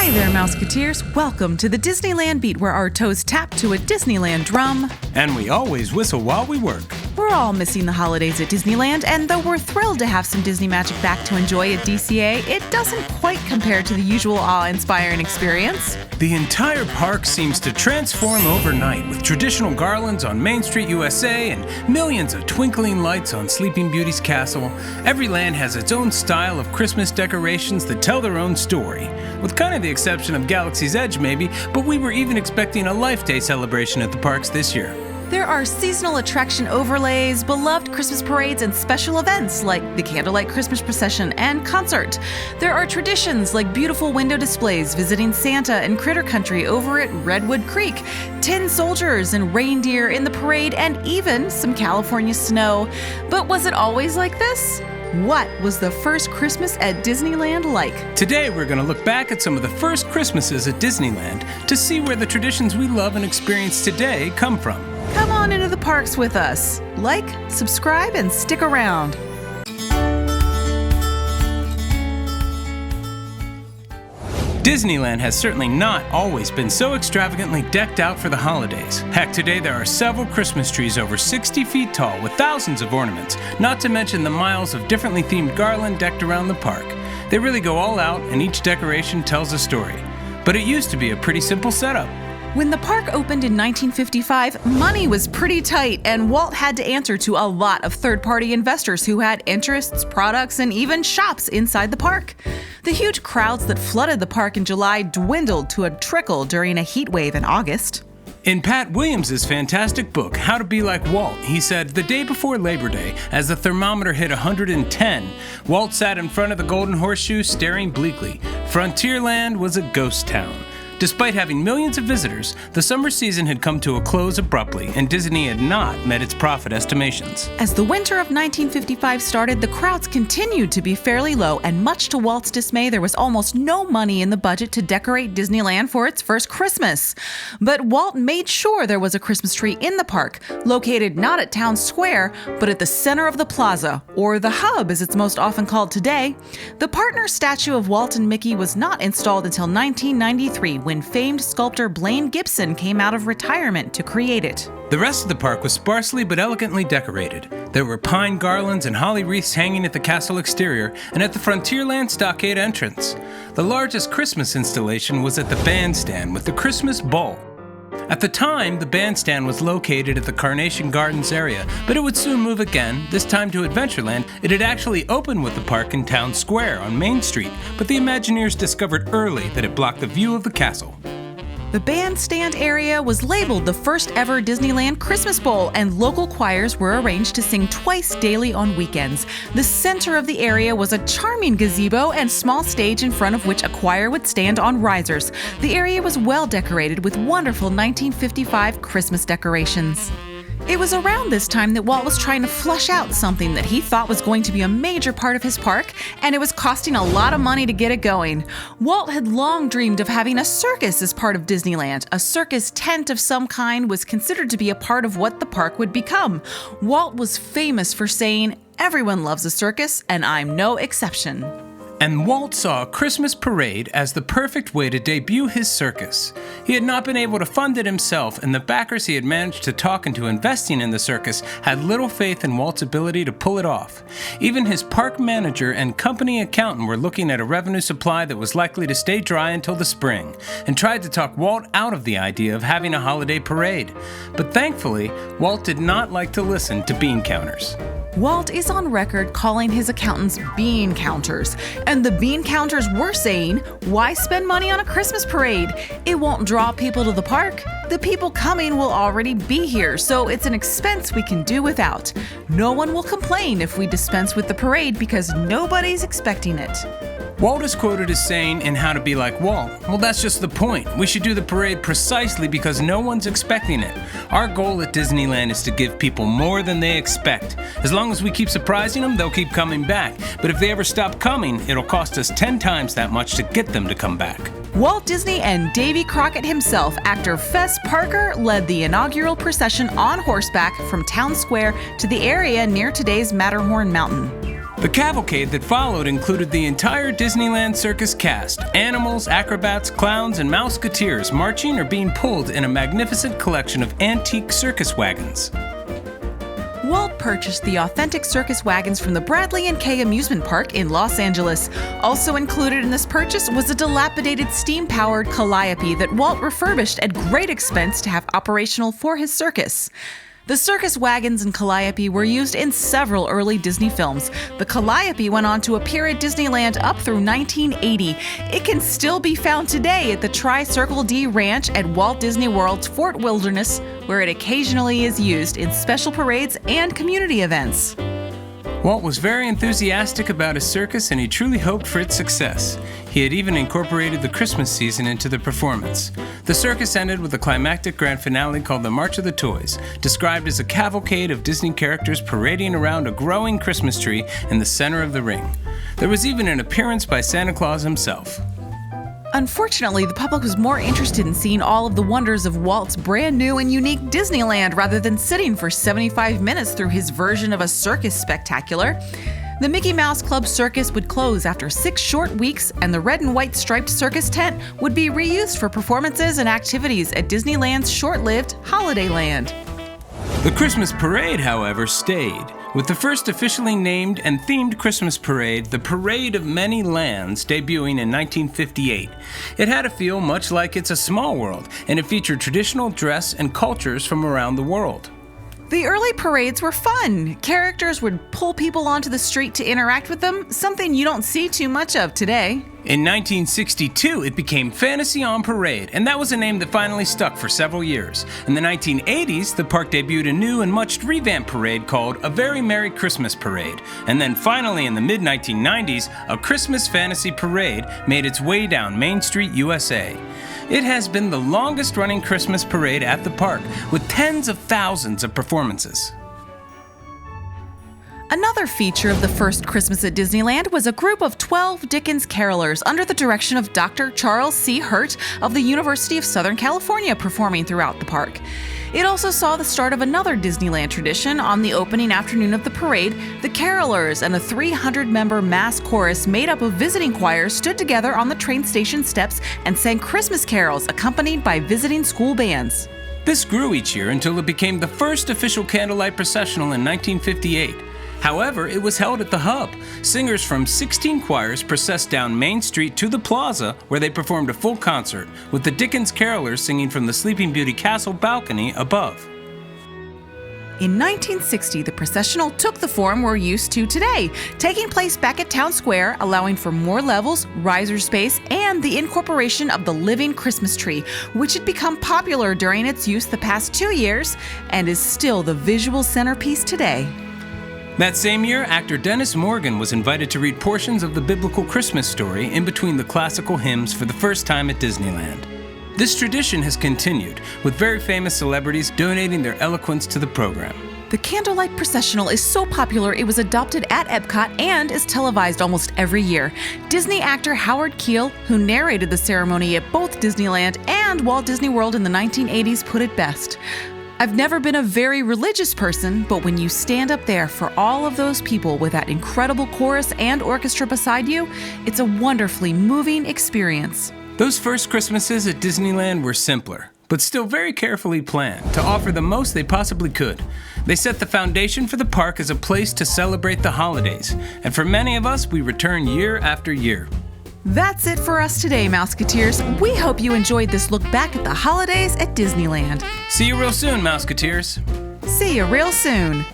Hi there, Mouseketeers. Welcome to the Disneyland Beat, where our toes tap to a Disneyland drum. And we always whistle while we work. We're all missing the holidays at Disneyland, and though we're thrilled to have some Disney magic back to enjoy at DCA, it doesn't quite compare to the usual awe-inspiring experience. The entire park seems to transform overnight with traditional garlands on Main Street USA and millions of twinkling lights on Sleeping Beauty's castle. Every land has its own style of Christmas decorations that tell their own story, with kind of the exception of Galaxy's Edge maybe, but we were even expecting a Life Day celebration at the parks this year. There are seasonal attraction overlays, beloved Christmas parades, and special events like the Candlelight Christmas Procession and concert. There are traditions like beautiful window displays, visiting Santa and Critter Country over at Redwood Creek, tin soldiers and reindeer in the parade, and even some California snow. But was it always like this? What was the first Christmas at Disneyland like? Today we're going to look back at some of the first Christmases at Disneyland to see where the traditions we love and experience today come from. Come on into the parks with us. Like, subscribe, and stick around. Disneyland has certainly not always been so extravagantly decked out for the holidays. Heck, today there are several Christmas trees over 60 feet tall with thousands of ornaments, not to mention the miles of differently themed garland decked around the park. They really go all out, and each decoration tells a story. But it used to be a pretty simple setup. When the park opened in 1955, money was pretty tight, and Walt had to answer to a lot of third-party investors who had interests, products, and even shops inside the park. The huge crowds that flooded the park in July dwindled to a trickle during a heat wave in August. In Pat Williams' fantastic book, How to Be Like Walt, he said, the day before Labor Day, as the thermometer hit 110, Walt sat in front of the Golden Horseshoe staring bleakly. Frontierland was a ghost town. Despite having millions of visitors, the summer season had come to a close abruptly, and Disney had not met its profit estimations. As the winter of 1955 started, the crowds continued to be fairly low, and much to Walt's dismay, there was almost no money in the budget to decorate Disneyland for its first Christmas. But Walt made sure there was a Christmas tree in the park, located not at Town Square, but at the center of the plaza, or the hub as it's most often called today. The partner statue of Walt and Mickey was not installed until 1993, when famed sculptor Blaine Gibson came out of retirement to create it. The rest of the park was sparsely but elegantly decorated. There were pine garlands and holly wreaths hanging at the castle exterior and at the Frontierland stockade entrance. The largest Christmas installation was at the bandstand with the Christmas Bowl. At the time, the bandstand was located at the Carnation Gardens area, but it would soon move again, this time to Adventureland. It had actually opened with the park in Town Square on Main Street, but the Imagineers discovered early that it blocked the view of the castle. The bandstand area was labeled the first ever Disneyland Christmas Bowl, and local choirs were arranged to sing twice daily on weekends. The center of the area was a charming gazebo and small stage in front of which a choir would stand on risers. The area was well decorated with wonderful 1955 Christmas decorations. It was around this time that Walt was trying to flush out something that he thought was going to be a major part of his park, and it was costing a lot of money to get it going. Walt had long dreamed of having a circus as part of Disneyland. A circus tent of some kind was considered to be a part of what the park would become. Walt was famous for saying, "Everyone loves a circus, and I'm no exception." And Walt saw a Christmas parade as the perfect way to debut his circus. He had not been able to fund it himself, and the backers he had managed to talk into investing in the circus had little faith in Walt's ability to pull it off. Even his park manager and company accountant were looking at a revenue supply that was likely to stay dry until the spring, and tried to talk Walt out of the idea of having a holiday parade. But thankfully, Walt did not like to listen to bean counters. Walt is on record calling his accountants bean counters, and the bean counters were saying, "Why spend money on a Christmas parade? It won't draw people to the park. The people coming will already be here, so it's an expense we can do without. No one will complain if we dispense with the parade because nobody's expecting it." Walt is quoted as saying in How to Be Like Walt, "Well, that's just the point. We should do the parade precisely because no one's expecting it. Our goal at Disneyland is to give people more than they expect. As long as we keep surprising them, they'll keep coming back. But if they ever stop coming, it'll cost us 10 times that much to get them to come back." Walt Disney and Davy Crockett himself, actor Fess Parker, led the inaugural procession on horseback from Town Square to the area near today's Matterhorn Mountain. The cavalcade that followed included the entire Disneyland Circus cast, animals, acrobats, clowns, and Mouseketeers marching or being pulled in a magnificent collection of antique circus wagons. Walt purchased the authentic circus wagons from the Bradley and Kay Amusement Park in Los Angeles. Also included in this purchase was a dilapidated steam-powered calliope that Walt refurbished at great expense to have operational for his circus. The circus wagons and calliope were used in several early Disney films. The calliope went on to appear at Disneyland up through 1980. It can still be found today at the Tri-Circle D Ranch at Walt Disney World's Fort Wilderness, where it occasionally is used in special parades and community events. Walt was very enthusiastic about his circus and he truly hoped for its success. He had even incorporated the Christmas season into the performance. The circus ended with a climactic grand finale called the March of the Toys, described as a cavalcade of Disney characters parading around a growing Christmas tree in the center of the ring. There was even an appearance by Santa Claus himself. Unfortunately, the public was more interested in seeing all of the wonders of Walt's brand new and unique Disneyland rather than sitting for 75 minutes through his version of a circus spectacular. The Mickey Mouse Club Circus would close after 6 short weeks, and the red and white striped circus tent would be reused for performances and activities at Disneyland's short-lived Holidayland. The Christmas parade, however, stayed, with the first officially named and themed Christmas parade, the Parade of Many Lands, debuting in 1958. It had a feel much like It's a Small World, and it featured traditional dress and cultures from around the world. The early parades were fun. Characters would pull people onto the street to interact with them, something you don't see too much of today. In 1962, it became Fantasy on Parade, and that was a name that finally stuck for several years. In the 1980s, the park debuted a new and much revamped parade called A Very Merry Christmas Parade. And then finally, in the mid-1990s, a Christmas Fantasy Parade made its way down Main Street, USA. It has been the longest-running Christmas parade at the park, with tens of thousands of performances. Another feature of the first Christmas at Disneyland was a group of 12 Dickens carolers under the direction of Dr. Charles C. Hurt of the University of Southern California performing throughout the park. It also saw the start of another Disneyland tradition. On the opening afternoon of the parade, the carolers and a 300-member mass chorus made up of visiting choirs stood together on the train station steps and sang Christmas carols accompanied by visiting school bands. This grew each year until it became the first official Candlelight Processional in 1958. However, it was held at the Hub. Singers from 16 choirs processed down Main Street to the Plaza, where they performed a full concert, with the Dickens carolers singing from the Sleeping Beauty Castle balcony above. In 1960, the processional took the form we're used to today, taking place back at Town Square, allowing for more levels, riser space, and the incorporation of the living Christmas tree, which had become popular during its use the past 2 years and is still the visual centerpiece today. That same year, actor Dennis Morgan was invited to read portions of the biblical Christmas story in between the classical hymns for the first time at Disneyland. This tradition has continued, with very famous celebrities donating their eloquence to the program. The Candlelight Processional is so popular it was adopted at Epcot and is televised almost every year. Disney actor Howard Keel, who narrated the ceremony at both Disneyland and Walt Disney World in the 1980s, put it best. I've never been a very religious person, but when you stand up there for all of those people with that incredible chorus and orchestra beside you, it's a wonderfully moving experience. Those first Christmases at Disneyland were simpler, but still very carefully planned to offer the most they possibly could. They set the foundation for the park as a place to celebrate the holidays, and for many of us, we return year after year. That's it for us today, Mouseketeers. We hope you enjoyed this look back at the holidays at Disneyland. See you real soon, Mouseketeers. See you real soon.